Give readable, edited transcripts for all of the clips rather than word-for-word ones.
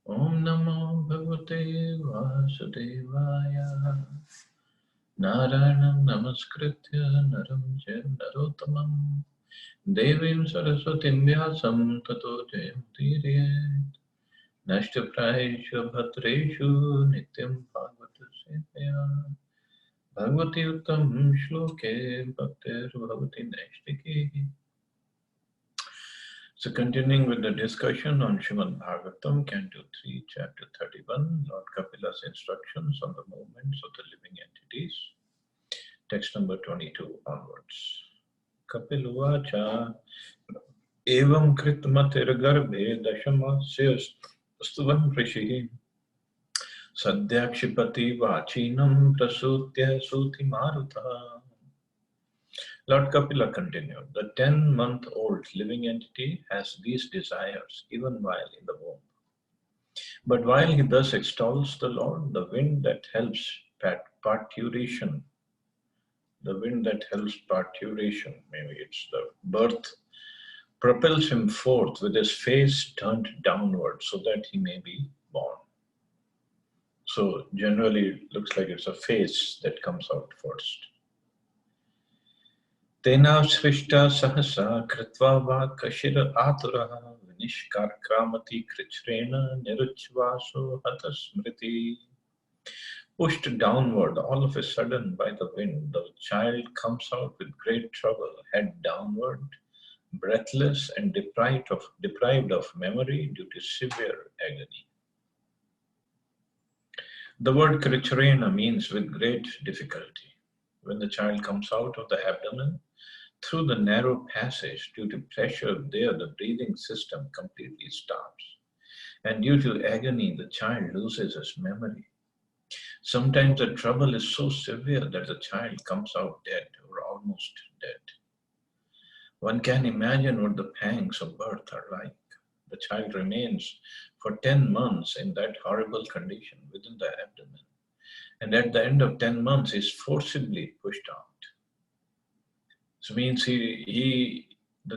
Om Namo Bhagavate Vasudevaya. Narayanam Namaskritya Naram Jayam Narottamam Devim Saraswatim Vyasam Tato Jayam Tiriyat Nashtaprayeshu Bhatreshu Nityam Bhagavata Sevaya Bhagavati Uttam Shloke Bhaktir Bhavati Nashtiki. So continuing with the discussion on Srimad Bhagavatam, Canto 3, Chapter 31, Lord Kapila's instructions on the movements of the living entities. Text number 22 onwards. Kapiluvacha evam kritmatirgarbhe dashamasya stuvam prishihi sadhyakshipati vachinam prasutya suti maruta. Lord Kapila continued, the 10-month-old living entity has these desires even while in the womb. But while he thus extols the Lord, the wind that helps parturition, maybe it's the birth, propels him forth with his face turned downward so that he may be born. So generally it looks like it's a face that comes out first. Tena shrishta sahasa kritva va kashira aturaha vinishkarkramati krichrena niruchvaso hatasmriti. Pushed downward all of a sudden by the wind, the child comes out with great trouble, head downward, breathless and deprived of memory due to severe agony. The word krichrena means with great difficulty. When the child comes out of the abdomen, through the narrow passage, due to pressure there, the breathing system completely stops. And due to agony, the child loses his memory. Sometimes the trouble is so severe that the child comes out dead or almost dead. One can imagine what the pangs of birth are like. The child remains for 10 months in that horrible condition within the abdomen. And at the end of 10 months, he is forcibly pushed out. So means the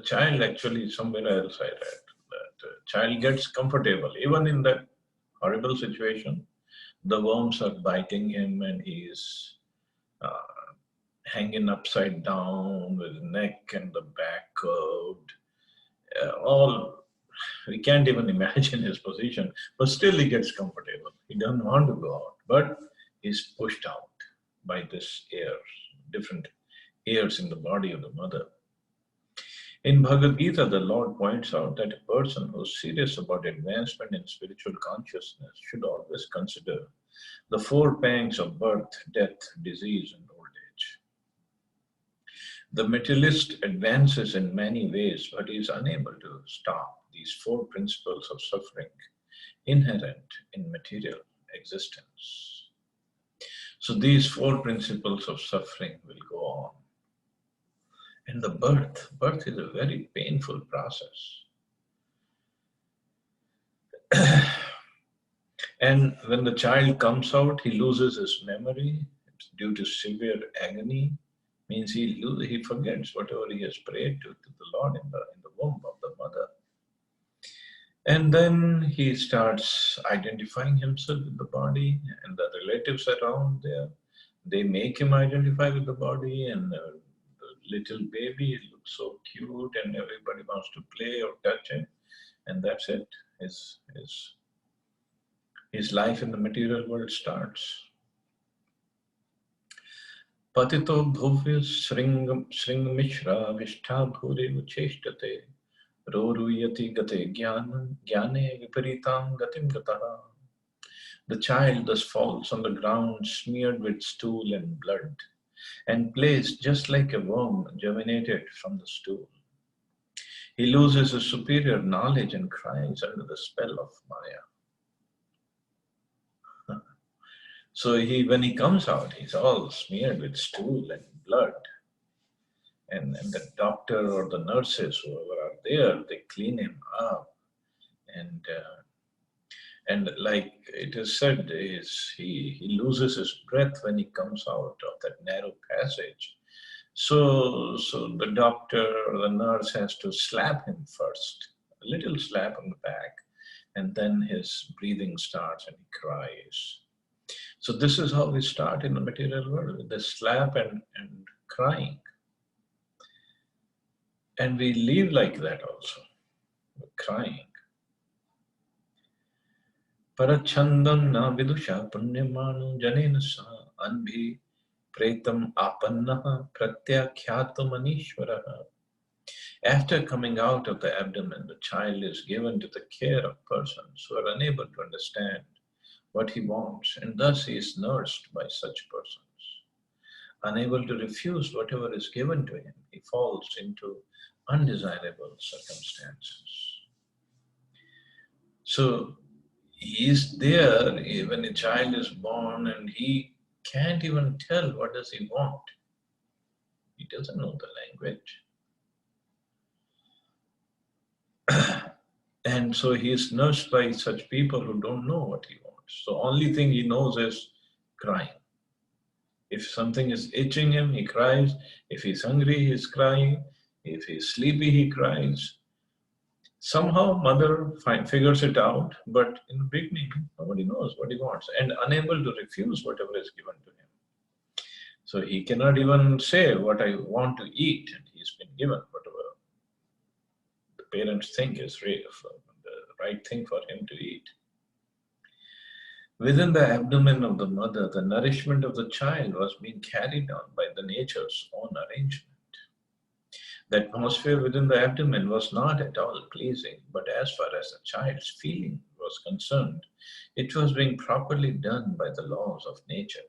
child actually, somewhere else I read, that the child gets comfortable. Even in that horrible situation, the worms are biting him and he is hanging upside down with the neck and the back curved. We can't even imagine his position, but still he gets comfortable. He doesn't want to go out, but he's pushed out by this air, different airs in the body of the mother. In Bhagavad Gita, the Lord points out that a person who's serious about advancement in spiritual consciousness should always consider the 4 pangs of birth, death, disease, and old age. The materialist advances in many ways, but he is unable to stop these 4 principles of suffering inherent in material existence. So these 4 principles of suffering will go on. And the birth is a very painful process. And when the child comes out, he loses his memory due to severe agony. Means he forgets whatever he has prayed to the Lord in the womb of the mother. And then he starts identifying himself with the body, and the relatives around there, they make him identify with the body, and the little baby looks so cute and everybody wants to play or touch him, and that's it. His life in the material world starts. Patito bhuvya sring mishra vishtha bhure ucheshtate roruyati gate gyane viparitam gatim gataha. The child thus falls on the ground smeared with stool and blood and placed just like a worm germinated from the stool. He loses his superior knowledge and cries under the spell of Maya. So when he comes out, he's all smeared with stool and blood. And the doctor or the nurses, whoever are there, they clean him up. And like it is said, he loses his breath when he comes out of that narrow passage. So the doctor or the nurse has to slap him first a little slap on the back, and then his breathing starts and he cries. So this is how we start in the material world, with the slap and crying. And we live like that also, crying. Parachandam na vidusha punyamanu janena sa anbhi pretam apannaha pratyakhyatu manishvaraha. After coming out of the abdomen, the child is given to the care of persons who are unable to understand what he wants, and thus he is nursed by such persons. Unable to refuse whatever is given to him, he falls into undesirable circumstances. So he is there when a child is born and he can't even tell what does he want. He doesn't know the language. And so he is nursed by such people who don't know what he wants. So only thing he knows is crying. If something is itching him, he cries. If he's hungry, he's crying. If he's sleepy, he cries. Somehow mother figures it out, but in the beginning, nobody knows what he wants and unable to refuse whatever is given to him. So he cannot even say what I want to eat, and he's been given whatever the parents think is the right thing for him to eat. Within the abdomen of the mother, the nourishment of the child was being carried on by the nature's own arrangement. The atmosphere within the abdomen was not at all pleasing, but as far as the child's feeling was concerned, it was being properly done by the laws of nature.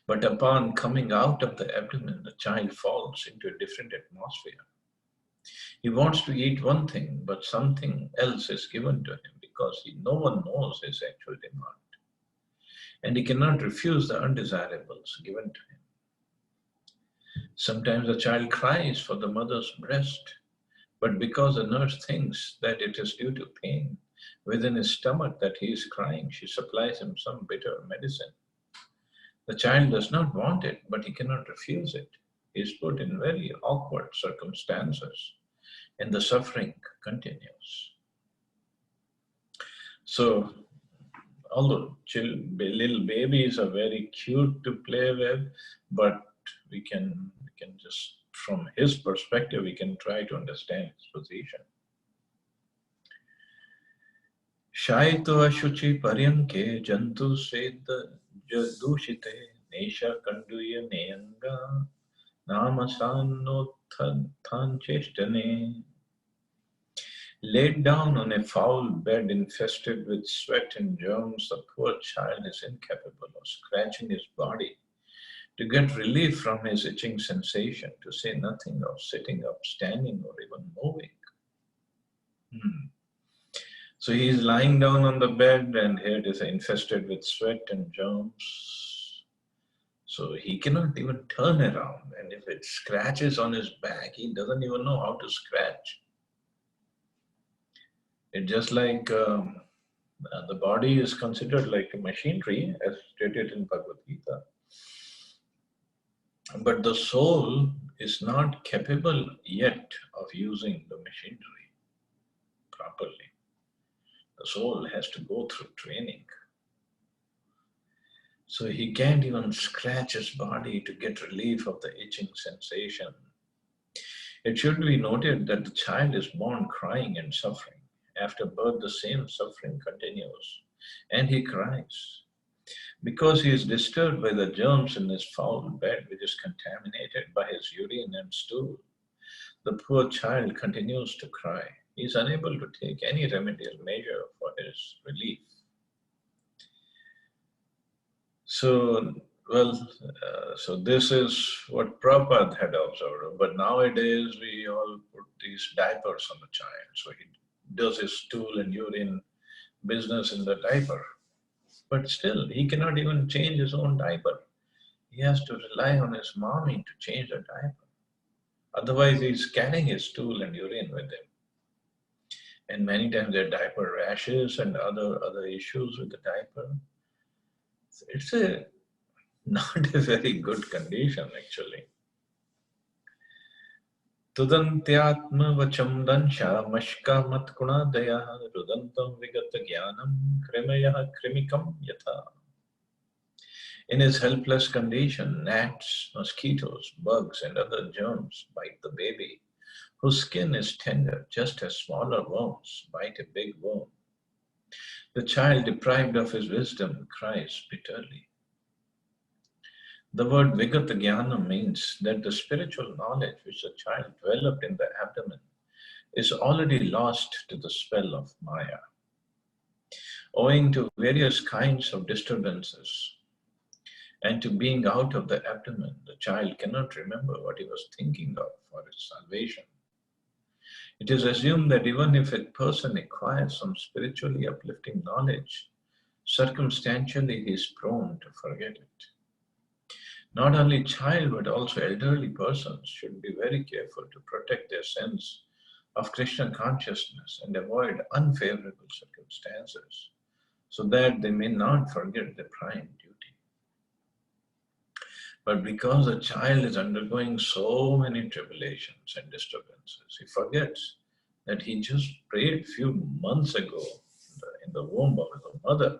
But upon coming out of the abdomen, the child falls into a different atmosphere. He wants to eat one thing, but something else is given to him because no one knows his actual demand. And he cannot refuse the undesirables given to him. Sometimes the child cries for the mother's breast, but because the nurse thinks that it is due to pain within his stomach that he is crying, she supplies him some bitter medicine. The child does not want it, but he cannot refuse it. He is put in very awkward circumstances, and the suffering continues. So, although little babies are very cute to play with, but we can just, from his perspective, we can try to understand his position. Shaito ashuchi paryanke jantu sveda jadushite nesha kanduya neyanga namasanno thancheshtane. Laid down on a foul bed infested with sweat and germs, the poor child is incapable of scratching his body to get relief from his itching sensation, to say nothing of sitting up, standing, or even moving. So he is lying down on the bed, and here it is infested with sweat and germs. So he cannot even turn around, and if it scratches on his back, he doesn't even know how to scratch. It's just like the body is considered like a machinery, as stated in Bhagavad Gita. But the soul is not capable yet of using the machinery properly. The soul has to go through training. So he can't even scratch his body to get relief of the itching sensation. It should be noted that the child is born crying and suffering. After birth, the same suffering continues, and he cries. Because he is disturbed by the germs in his foul bed, which is contaminated by his urine and stool, the poor child continues to cry. He is unable to take any remedial measure for his relief. So, so this is what Prabhupada had observed. But nowadays, we all put these diapers on the child. So he does his stool and urine business in the diaper. But still, he cannot even change his own diaper. He has to rely on his mommy to change the diaper. Otherwise, he's carrying his stool and urine with him. And many times there are diaper rashes and other issues with the diaper. It's not a very good condition, actually. Tudantyatma vacham dansha mashka matkuna daya rudantam vigata jnanam krimayah krimikam yatha. In his helpless condition, gnats, mosquitoes, bugs, and other germs bite the baby, whose skin is tender, just as smaller worms bite a big worm. The child, deprived of his wisdom, cries bitterly. The word vigata jnana means that the spiritual knowledge which the child developed in the abdomen is already lost to the spell of Maya. Owing to various kinds of disturbances and to being out of the abdomen, the child cannot remember what he was thinking of for his salvation. It is assumed that even if a person acquires some spiritually uplifting knowledge, circumstantially he is prone to forget it. Not only child but also elderly persons should be very careful to protect their sense of Krishna consciousness and avoid unfavorable circumstances so that they may not forget their prime duty. But because the child is undergoing so many tribulations and disturbances, he forgets that he just prayed few months ago in the womb of the mother.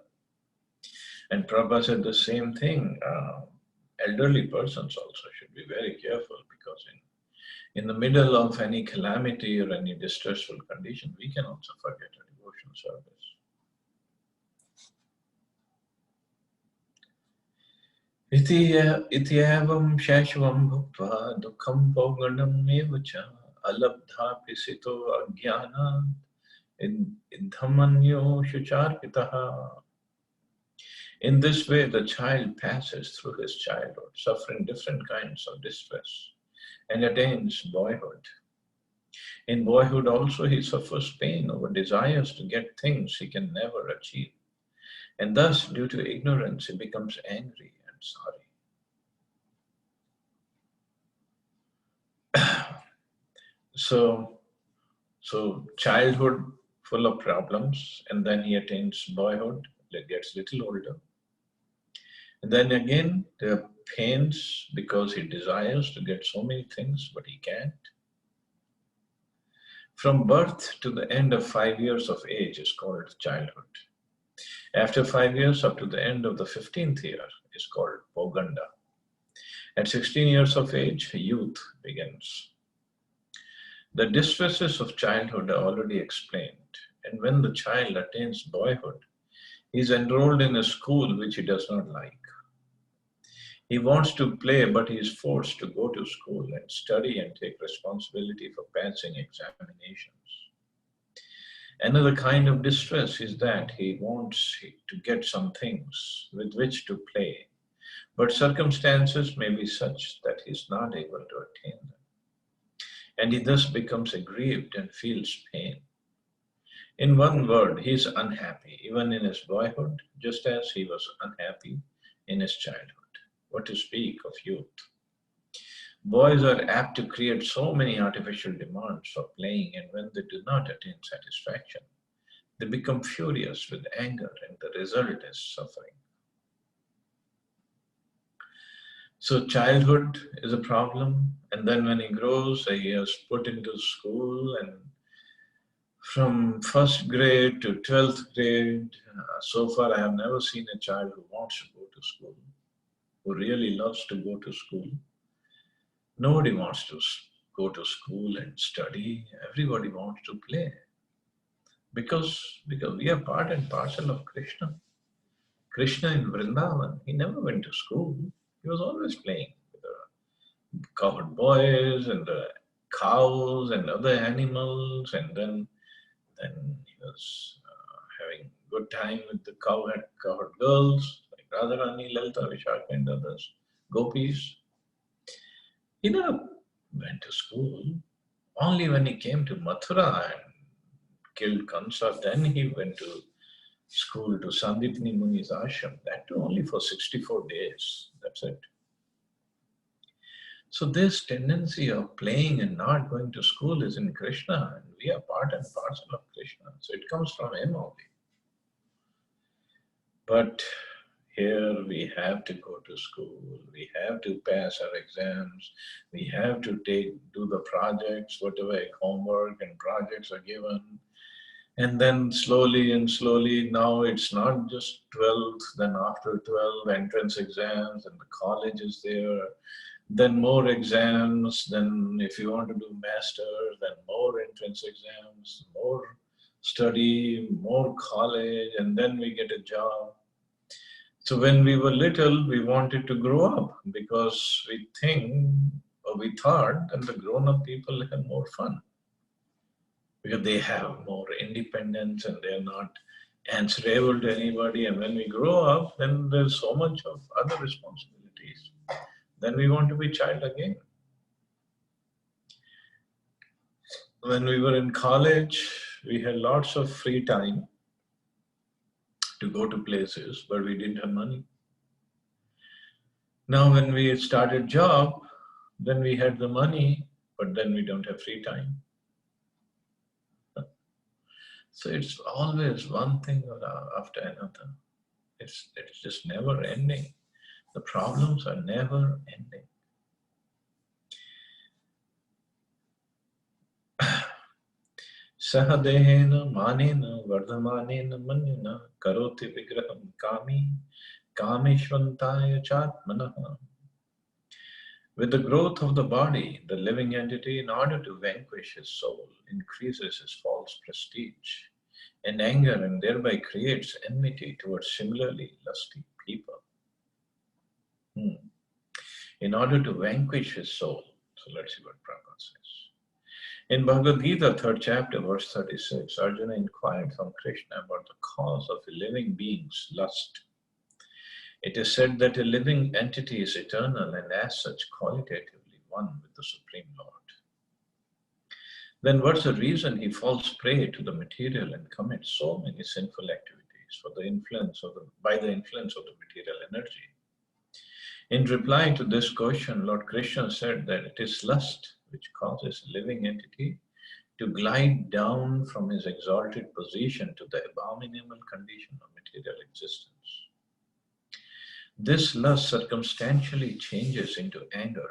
And Prabhupada said the same thing. Elderly persons also should be very careful because in the middle of any calamity or any distressful condition, we can also forget a devotional service. इति एवं शैशवं भुक्त्वा दुःखं पौगण्डम् एव च अलब्धापि सितो अज्ञानात् इद्धमन्यो शुचार्पितः. In this way, the child passes through his childhood, suffering different kinds of distress, and attains boyhood. In boyhood also, he suffers pain over desires to get things he can never achieve. And thus, due to ignorance, he becomes angry and sorry. So childhood full of problems, and then he attains boyhood, gets little older. And then again, there are pains because he desires to get so many things, but he can't. From birth to the end of 5 years of age is called childhood. After 5 years, up to the end of the 15th year is called Poganda. At 16 years of age, youth begins. The distresses of childhood are already explained, and when the child attains boyhood, he is enrolled in a school which he does not like. He wants to play, but he is forced to go to school and study and take responsibility for passing examinations. Another kind of distress is that he wants to get some things with which to play, but circumstances may be such that he is not able to attain them. And he thus becomes aggrieved and feels pain. In one word, he is unhappy, even in his boyhood, just as he was unhappy in his childhood. What to speak of youth? Boys are apt to create so many artificial demands for playing, and when they do not attain satisfaction, they become furious with anger, and the result is suffering. So childhood is a problem, and then when he grows, he is put into school, and from first grade to 12th grade, so far I have never seen a child who wants to go to school, who really loves to go to school. Nobody wants to go to school and study. Everybody wants to play. Because we are part and parcel of Krishna. Krishna in Vrindavan, he never went to school. He was always playing with the cowherd boys and the cows and other animals, and then he was having good time with the cowherd girls like Radharani, Lalita, Vishaka and others, gopis. He never went to school. Only when he came to Mathura and killed Kansa, then he went to school to Sandipni Muni's ashram. That too only for 64 days. That's it. So this tendency of playing and not going to school is in Krishna, and we are part and parcel of Krishna. So it comes from him only. But Here we have to go to school, we have to pass our exams, we have to do the projects, whatever homework and projects are given. And then slowly and slowly, now it's not just 12th, then after 12, entrance exams, and the college is there, then more exams, then if you want to do master's, then more entrance exams, more study, more college, and then we get a job. So when we were little, we wanted to grow up because we think, or we thought that the grown-up people have more fun because they have more independence and they're not answerable to anybody. And when we grow up, then there's so much of other responsibilities. Then we want to be child again. When we were in college, we had lots of free time to go to places, but we didn't have money. Now, when we started job, then we had the money, but then we don't have free time. So it's always one thing after another. It's just never ending. The problems are never ending. Sahadehena manena vardhamanena manyana karoti vigraham kami kamishvantaya chatmanaha. With the growth of the body, the living entity, in order to vanquish his soul, increases his false prestige and anger and thereby creates enmity towards similarly lusty people. In order to vanquish his soul. So let's see what Prabhupada says. In Bhagavad Gita, 3rd chapter, verse 36, Arjuna inquired from Krishna about the cause of a living being's lust. It is said that a living entity is eternal and as such qualitatively one with the Supreme Lord. Then what's the reason he falls prey to the material and commits so many sinful activities by the influence of the material energy? In reply to this question, Lord Krishna said that it is lust which causes a living entity to glide down from his exalted position to the abominable condition of material existence. This lust circumstantially changes into anger.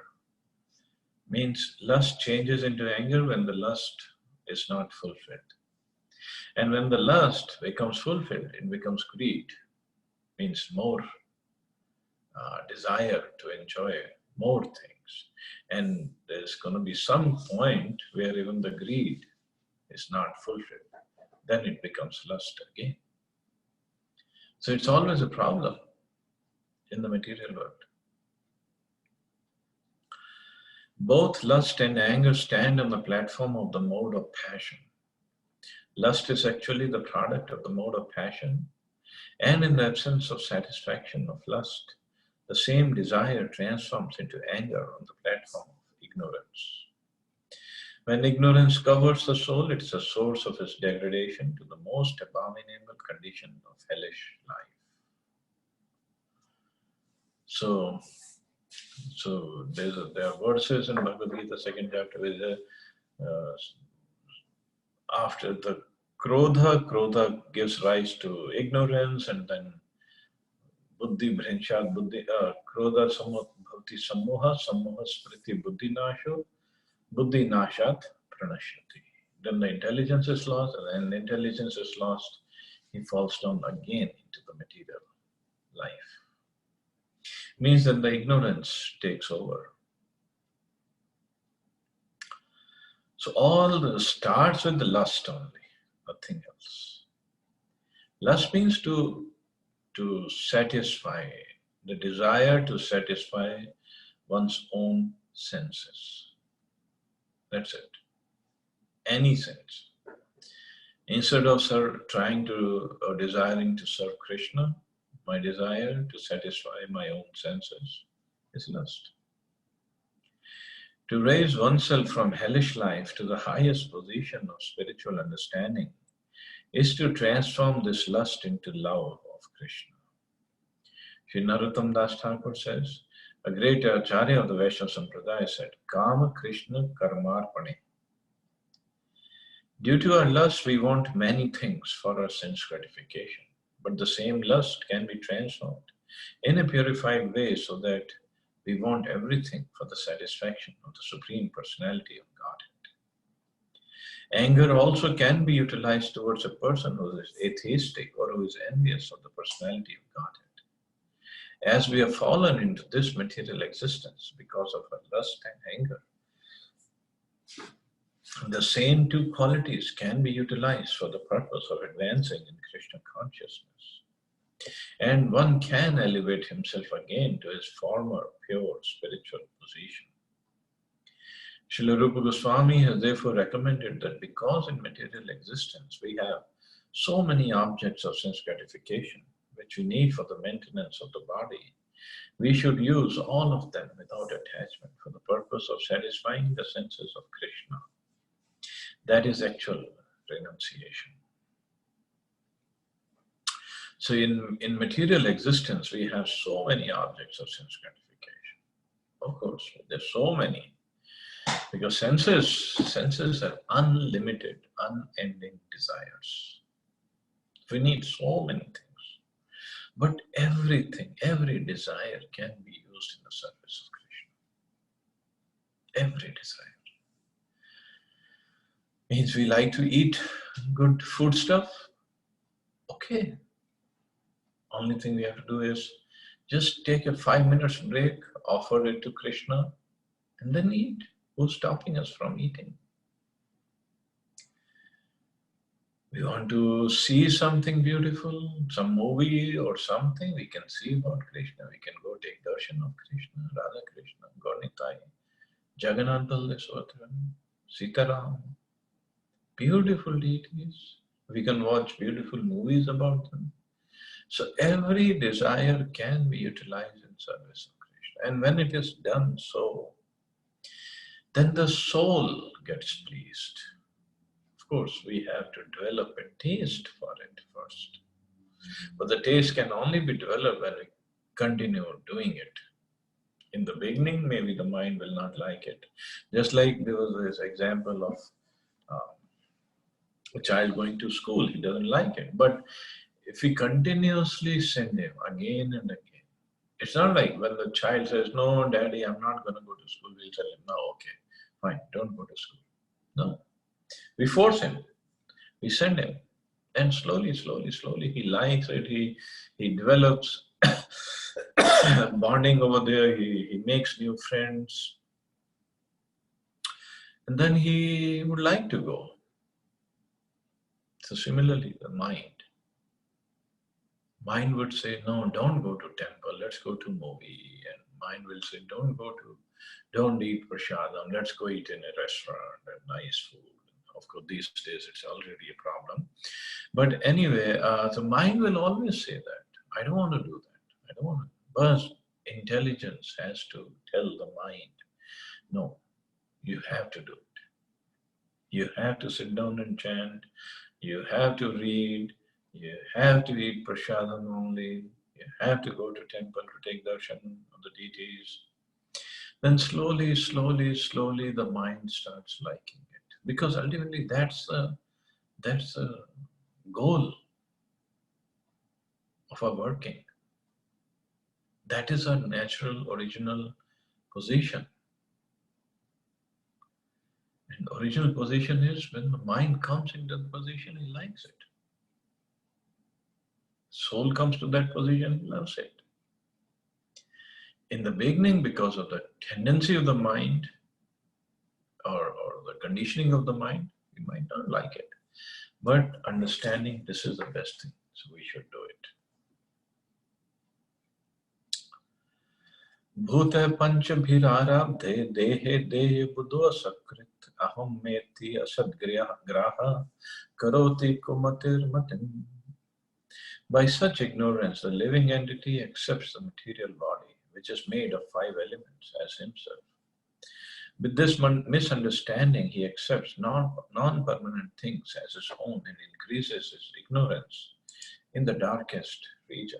Means lust changes into anger when the lust is not fulfilled. And when the lust becomes fulfilled, it becomes greed. Means more desire to enjoy more things. And there's going to be some point where even the greed is not fulfilled. Then it becomes lust again. So it's always a problem in the material world. Both lust and anger stand on the platform of the mode of passion. Lust is actually the product of the mode of passion, and in the absence of satisfaction of lust, the same desire transforms into anger on the platform of ignorance. When ignorance covers the soul, it's a source of its degradation to the most abominable condition of hellish life. So there are verses in Bhagavad Gita, 2nd chapter, where after the Krodha gives rise to ignorance, and then Buddhi Bhrinshat Buddhi, Krodha Bhavati Sammoha, Sammoha Spriti Buddhi Nasho, Buddhi Nashat Pranashyati. Then the intelligence is lost, and when intelligence is lost, he falls down again into the material life. Means that the ignorance takes over. So all this starts with the lust only, nothing else. Lust means to satisfy, the desire to satisfy one's own senses. That's it. Any sense. Instead of trying to or desiring to serve Krishna, my desire to satisfy my own senses is lust. To raise oneself from hellish life to the highest position of spiritual understanding is to transform this lust into love of Krishna. Sri Narottam Das Thakur says, a great Acharya of the Vaishnava Sampradaya said, Kama Krishna Karmarpane. Due to our lust, we want many things for our sense gratification, but the same lust can be transformed in a purified way so that we want everything for the satisfaction of the Supreme Personality of Godhead. Anger also can be utilized towards a person who is atheistic or who is envious of the personality of Godhead. As we have fallen into this material existence because of our lust and anger, the same two qualities can be utilized for the purpose of advancing in Krishna consciousness. And one can elevate himself again to his former pure spiritual position. Srila Rupa Goswami has therefore recommended that because in material existence we have so many objects of sense gratification which we need for the maintenance of the body, we should use all of them without attachment for the purpose of satisfying the senses of Krishna. That is actual renunciation. So in material existence, we have so many objects of sense gratification. Of course, there's so many. Because senses are unlimited, unending desires. We need so many things. But everything, every desire can be used in the service of Krishna. Every desire. Means we like to eat good food stuff. Okay. Only thing we have to do is just take a 5 minutes break, offer it to Krishna, and then eat. Who's stopping us from eating? We want to see something beautiful, some movie or something, we can see about Krishna. We can go take darshan of Krishna, Radha Krishna, Gaurnitai, Jagannath Baldeswara, Sitaram. Beautiful deities. We can watch beautiful movies about them. So every desire can be utilized in service of Krishna. And when it is done so, then the soul gets pleased. Of course, we have to develop a taste for it first. But the taste can only be developed when we continue doing it. In the beginning, maybe the mind will not like it. Just like there was this example of a child going to school, he doesn't like it. But if we continuously send him again and again, it's not like when the child says, no, daddy, I'm not going to go to school, we'll tell him, no, okay, fine, don't go to school. No. We force him, we send him, and slowly, he likes it, he develops bonding over there, he makes new friends, and then he would like to go. So similarly, the mind would say, no, don't go to temple, let's go to movie, and mind will say, don't eat prasadam, let's go eat in a restaurant, and nice food. Of course, these days it's already a problem. But anyway, the mind will always say that. I don't want to do that. I don't want to. But intelligence has to tell the mind, no, you have to do it. You have to sit down and chant. You have to read. You have to eat prasadam only. You have to go to temple to take darshan of the deities. Then slowly, the mind starts liking it. Because ultimately that's the goal of our working. That is our natural, original position. And the original position is when the mind comes into the position, he likes it. Soul comes to that position, he loves it. In the beginning, because of the tendency of the mind or the conditioning of the mind, we might not like it. But understanding this is the best thing, so we should do it. Bhute pancha bhirarabdhe dehe dehe buddha sakrit aham meti asad graha karoti kumatir matin. By such ignorance, the living entity accepts the material body, which is made of 5 elements, as himself. With this misunderstanding, he accepts non-permanent things as his own and increases his ignorance in the darkest region.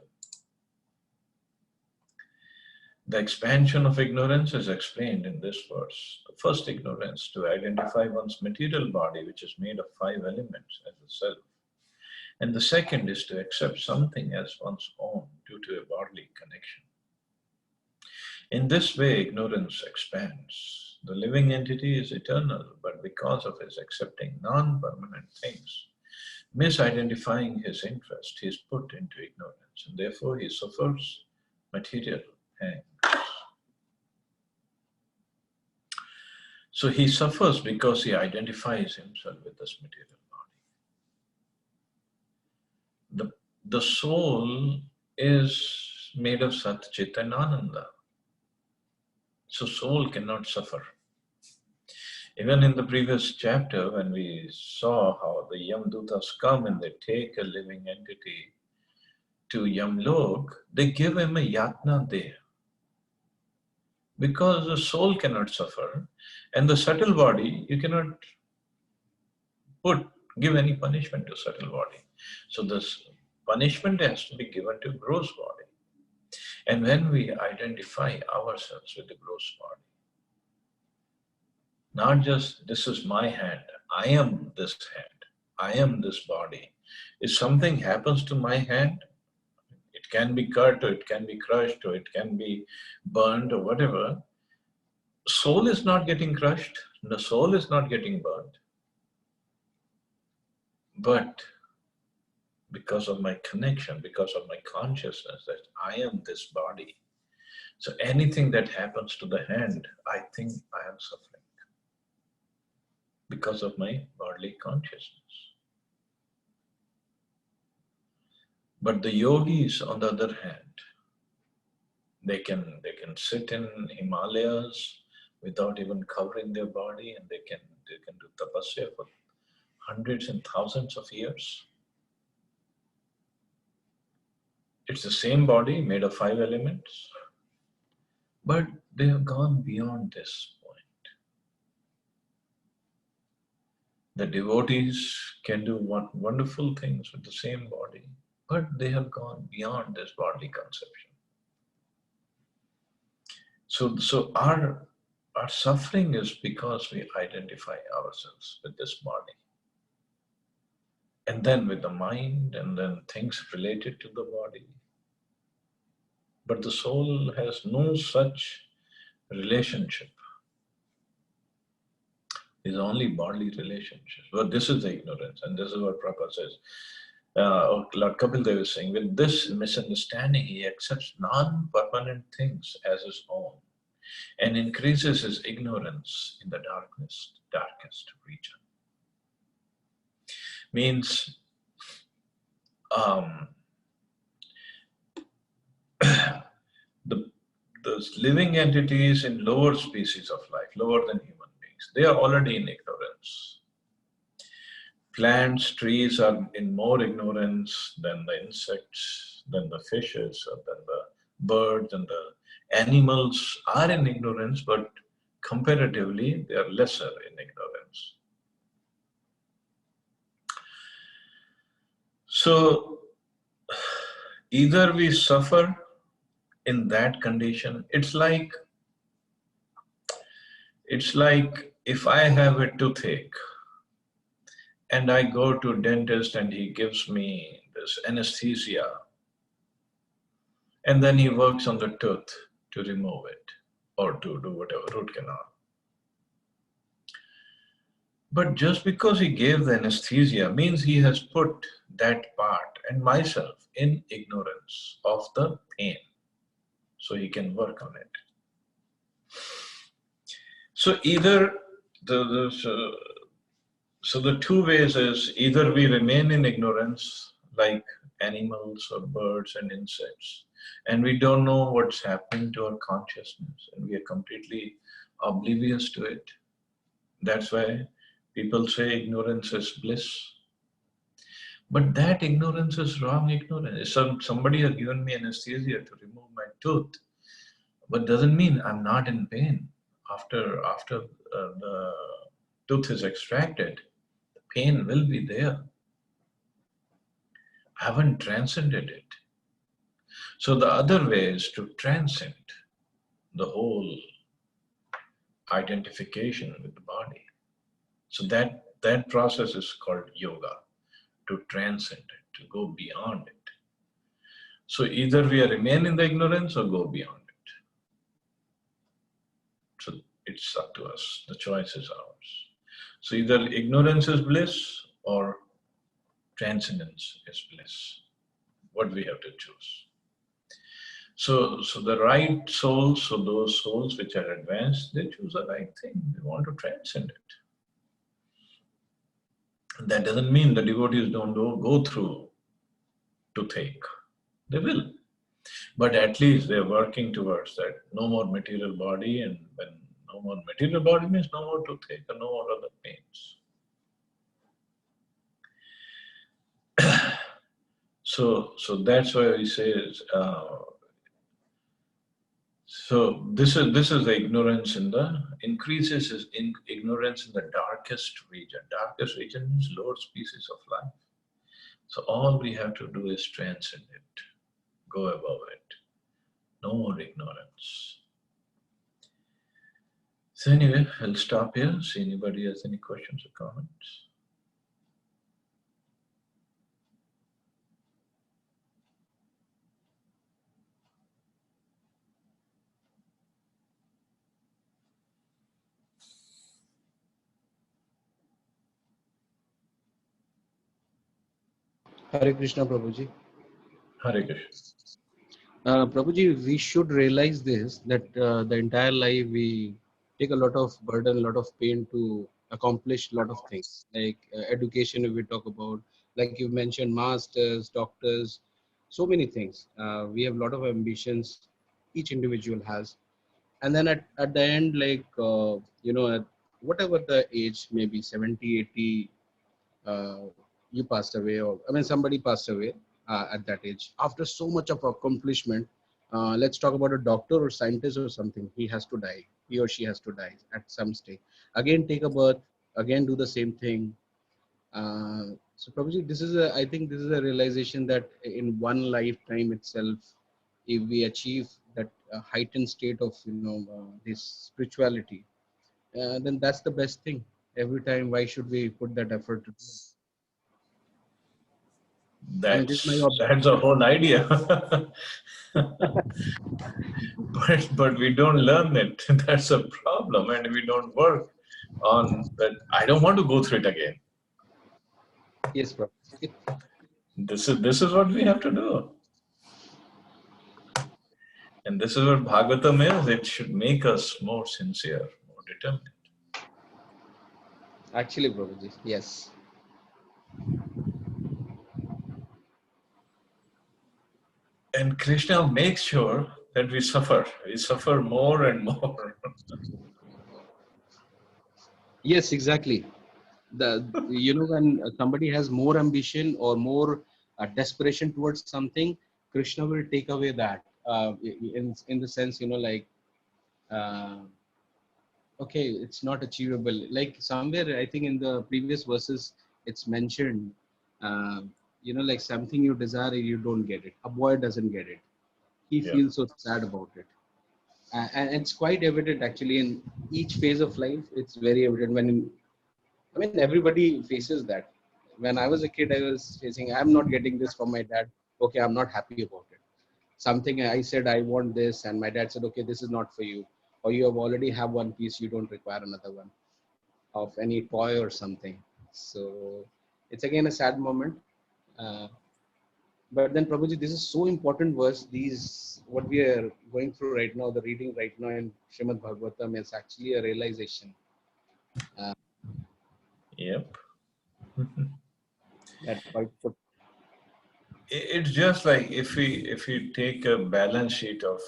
The expansion of ignorance is explained in this verse. The first ignorance, to identify one's material body, which is made of 5 elements, as the self. And the second is to accept something as one's own due to a bodily connection. In this way, ignorance expands. The living entity is eternal, but because of his accepting non-permanent things, misidentifying his interest, he is put into ignorance, and therefore he suffers material pangs. So he suffers because he identifies himself with this material body. The soul is made of Sat Chit and Ananda. So soul cannot suffer. Even in the previous chapter, when we saw how the Yamdutas come and they take a living entity to Yamlok, they give him a yatna there. Because the soul cannot suffer, and the subtle body, you cannot give any punishment to subtle body. So this punishment has to be given to gross body. And when we identify ourselves with the gross body, not just this is my hand, I am this hand, I am this body. If something happens to my hand, it can be cut or it can be crushed or it can be burned or whatever. Soul is not getting crushed, the soul is not getting burned. But because of my connection, because of my consciousness that I am this body, so anything that happens to the hand, I think I am suffering because of my bodily consciousness. But the yogis, on the other hand, they can sit in Himalayas without even covering their body, and they can do tapasya for hundreds and thousands of years. It's the same body made of 5 elements, but they have gone beyond this point. The devotees can do wonderful things with the same body, but they have gone beyond this bodily conception. So our suffering is because we identify ourselves with this body. And then with the mind, and then things related to the body. But the soul has no such relationship. It's only bodily relationships. But this is the ignorance, and this is what Prabhupada says. Lord Kapila Dev is saying, with this misunderstanding, he accepts non-permanent things as his own and increases his ignorance in the darkest region. Means those living entities in lower species of life, lower than human beings, they are already in ignorance. Plants, trees are in more ignorance than the insects, than the fishes, or than the birds, and the animals are in ignorance, but comparatively they are lesser in ignorance. So either we suffer in that condition. It's like if I have a toothache and I go to a dentist and he gives me this anesthesia, and then he works on the tooth to remove it or to do whatever, root canal. But just because he gave the anesthesia means he has put that part and myself in ignorance of the pain, so he can work on it. So either so the two ways is either we remain in ignorance like animals or birds and insects, and we don't know what's happening to our consciousness and we are completely oblivious to it. That's why people say ignorance is bliss. But that ignorance is wrong ignorance. Somebody has given me anesthesia to remove my tooth, but doesn't mean I'm not in pain. After the tooth is extracted, the pain will be there. I haven't transcended it. So the other way is to transcend the whole identification with the body. So that process is called yoga, to transcend it, to go beyond it. So either we remain in the ignorance or go beyond it. So it's up to us. The choice is ours. So either ignorance is bliss or transcendence is bliss. What we have to choose. So the right souls, so those souls which are advanced, they choose the right thing. They want to transcend it. That doesn't mean the devotees don't go through to take. They will. But at least they're working towards that. No more material body, and when no more material body means no more toothache and no more other pains. So that's why he says. So this is the ignorance in the increases is in ignorance in the darkest region. Darkest region means lower species of life. So all we have to do is transcend it, go above it. No more ignorance. So anyway, I'll stop here. See anybody has any questions or comments. Hare Krishna, Prabhuji. Hare Krishna. Prabhuji, we should realize this, that the entire life we take a lot of burden, a lot of pain to accomplish a lot of things. Like education, if we talk about, like you mentioned, masters, doctors, so many things. We have a lot of ambitions, each individual has. And then at the end, like, at whatever the age, maybe 70, 80, uh, you passed away, or I mean, somebody passed away at that age. After so much of accomplishment, let's talk about a doctor or scientist or something. He has to die. He or she has to die at some stage. Again, take a birth. Again, do the same thing. So, probably this is I think this is a realization that in one lifetime itself, if we achieve that heightened state of this spirituality, then that's the best thing. Every time, why should we put that effort to do it? I mean, this is my That's the observation. whole idea. but we don't learn it. That's a problem, and we don't work on that. I don't want to go through it again. Yes, bro. This is what we have to do. And this is what Bhagavatam is. It should make us more sincere, more determined. Actually, Prabhuji, yes. And Krishna makes sure that we suffer. We suffer more and more. Yes, exactly. When somebody has more ambition or more desperation towards something, Krishna will take away that. In the sense, uh, okay, it's not achievable. Like somewhere, I think in the previous verses, it's mentioned, uh, like something you desire, you don't get it. A boy doesn't get it. He Yeah. feels so sad about it. And it's quite evident actually in each phase of life. It's very evident I mean, everybody faces that. When I was a kid, I was facing, I'm not getting this from my dad. Okay, I'm not happy about it. Something I said, I want this, and my dad said, okay, this is not for you, or you have already have one piece, you don't require another one of any toy or something. So it's again a sad moment. uh, but then, Prabhuji, this is so important verse. These, what we are going through right now, the reading right now in Srimad Bhagavatam is actually a realization uh, Yep. that quite put. It's just like if we take a balance sheet of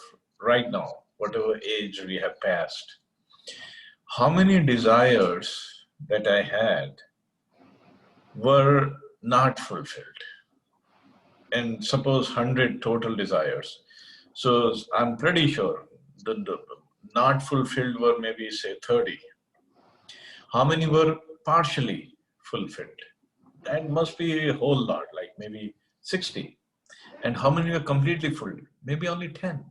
right now, whatever age we have passed, how many desires that I had were not fulfilled, and suppose 100 total desires. So I'm pretty sure the not fulfilled were maybe say 30. How many were partially fulfilled? That must be a whole lot, like maybe 60. And how many were completely full? Maybe only 10.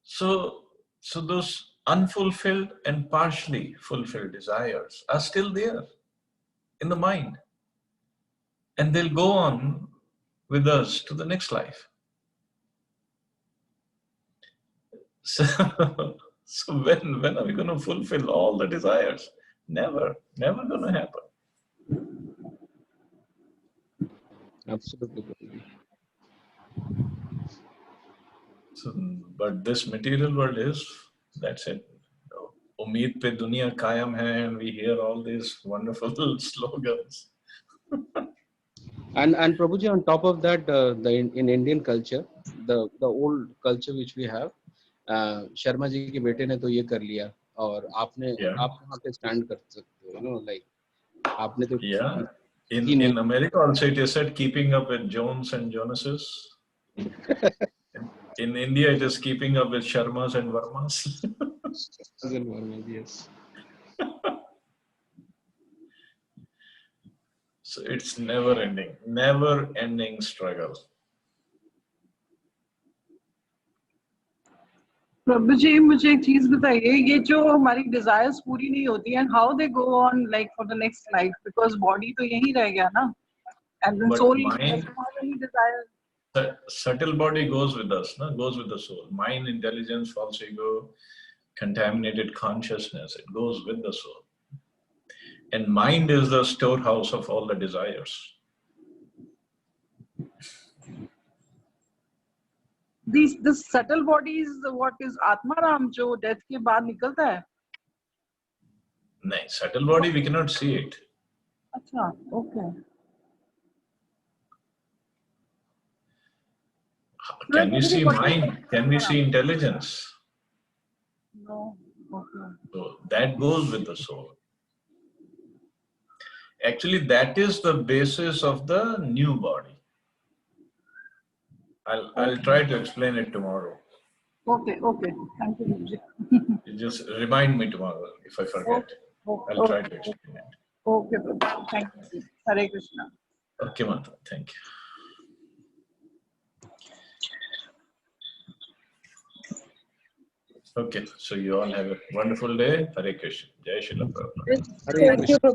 So those unfulfilled and partially fulfilled desires are still there in the mind. and they'll go on with us to the next life. So, so when are we going to fulfill all the desires? Never going to happen. Absolutely, Prabhuji. So, but this material world is, that's it. Umeed pe duniya kayam hai, and we hear all these wonderful slogans. And Prabhuji, on top of that, in Indian culture, the old culture which we have, Sharma ji के बेटे ने तो ये कर लिया और Yeah, आप वहाँ पे स्टैंड कर सकते हो, like आपने तो yeah. ही नहीं. In America also it is said keeping up with Jones and Jonas's. In India it is keeping up with Sharmas and Varmas. Yes. So it's never ending struggle. प्रभु जी मुझे एक चीज बताइए, ये जो हमारी डिजायर्स पूरी नहीं होती हैं, how they go on like for the next life, because body तो यहीं रह गया ना, and then But soul mind, doesn't have any desire. subtle body goes with us, no? Goes with the soul. Mind, intelligence, false ego, contaminated consciousness, it goes with the soul. And mind is the storehouse of all the desires. This subtle body is what is Atmaram, जो death के बाद निकलता है. No, subtle body we cannot see it. अच्छा, okay. Can we see mind? Can we see intelligence? No. Okay. So that goes with the soul. Actually, that is the basis of the new body. I'll try to explain it tomorrow. Okay. Thank you. You just remind me tomorrow if I forget. I'll try to explain it. Okay, thank you. Hare Krishna. Okay, Mata. Thank you. Okay, so you all have a wonderful day. Hare Krishna. Jai Shri Prabhupada. Hare Krishna.